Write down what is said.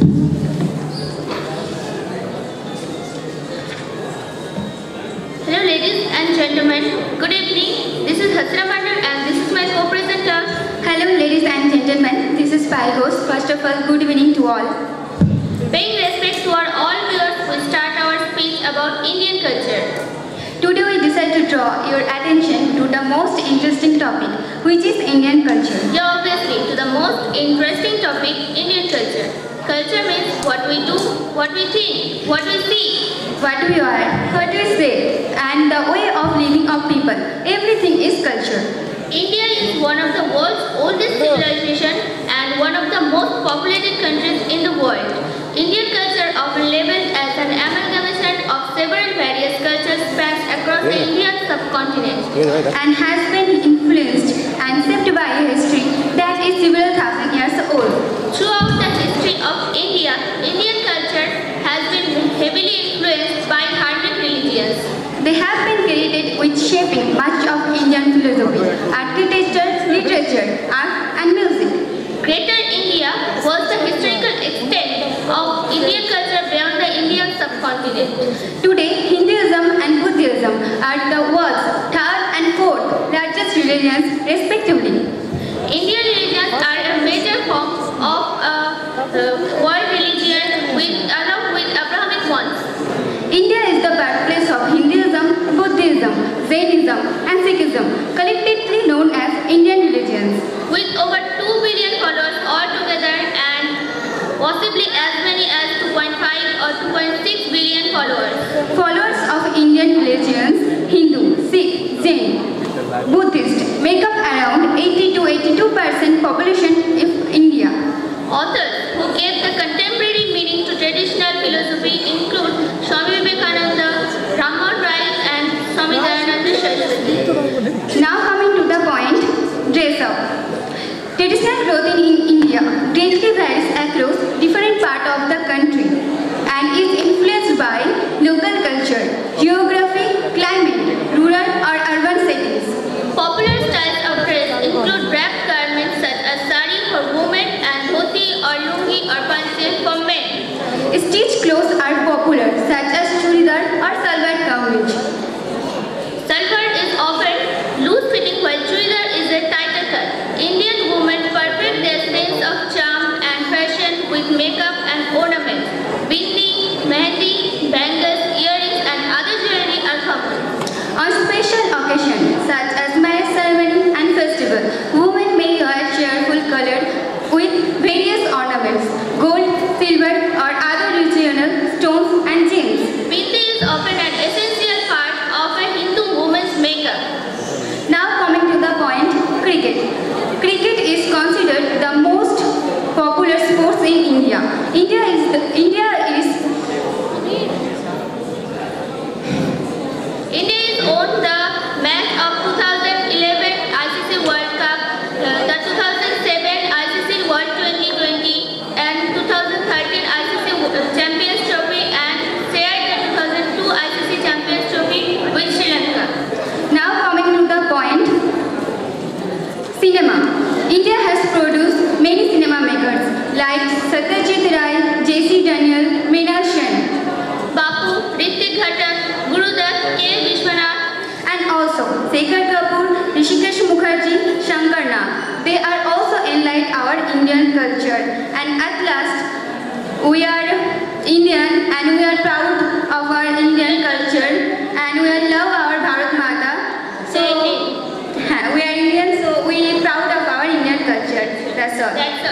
Hello ladies and gentlemen, good evening. This is Hasra Mandal and this is my co-presenter. Hello ladies and gentlemen, this is Pal host. First of all, good evening to all. Paying respect to our all viewers, we start our speech about Indian culture. Today we decide to draw your attention to the most interesting topic, which is Indian culture. Yeah, obviously, to the most interesting topic, Indian culture. Culture means what we do, what we think, what we see, what we wear, what we say, and the way of living of people. Everything is culture. India is one of the world's oldest civilization and one of the most populated countries in the world. Indian culture, often labeled as an amalgamation of several various cultures, spans across the Indian subcontinent and has been influenced and shaped by a history that is several thousand years old. Throughout the history of India, Indian culture has been heavily influenced by 100 religions. They have been credited with shaping much of Indian philosophy, architecture, literature, art and music. Greater India was the historical extent of Indian culture beyond the Indian subcontinent. Today, Hinduism and Buddhism are the world's third and fourth largest religions respectively. Indian religions are a major form of world religion along with Abrahamic ones. India is the birthplace of Hinduism, Buddhism, Jainism and Sikhism, collectively known as Indian religions. With over 2 billion followers altogether and possibly as many as 2.5 or 2.6 billion followers. Followers of Indian religions, Hindu, Sikh, Jain, Buddhist, make up around 80 to 82% population of India. Authors who gave the contemporary meaning to traditional philosophy include Swami Vivekananda, Ram Rai and Swami Dayananda Saraswati. Now coming to the point, dress up. Traditional clothing in India greatly varies across different parts of the country and is influenced by local culture, geography, climate, rural or urban settings. Popular styles of dress include wrapped garments such as sari for women and dhoti or lungi or panchil for men. Stitched clothes are popular such as churidar or salwar kameez. Salwar is often loose-fitting while churidar is a tighter cut. Indian women perfect their sense of charm and fashion with makeup and ornaments. Bindi, mehendi, bangles, earrings and other jewelry are common. On special occasions such as marriage ceremony and festival, women may wear cheerful colored with various ornaments, gold, silver or other regional stones and gems. Bindi is often an essential part of a Hindu woman's makeup. Now coming to the point, cricket. Cricket is considered the most popular sports in India. India is on the match of 2011 ICC World Cup, the 2007 ICC World 2020 and 2013 ICC Champions Trophy and shared the 2002 ICC Champions Trophy with Sri Lanka. Now coming to the point, cinema. India has produced many cinema makers like Satyajit Ray, J.C. Daniel, Meenal Sen, Bapu, Ritik Ghatak, Gurudutt, K. Vishwanath and also Shekhar Kapoor, Rishikesh Mukherjee, Shankar Nag. They are also enlightened our Indian culture, and at last we are Indian and we are proud of our Indian culture and we love our Bharat Mata. So we are Indian, so we are proud of our Indian culture. That's all.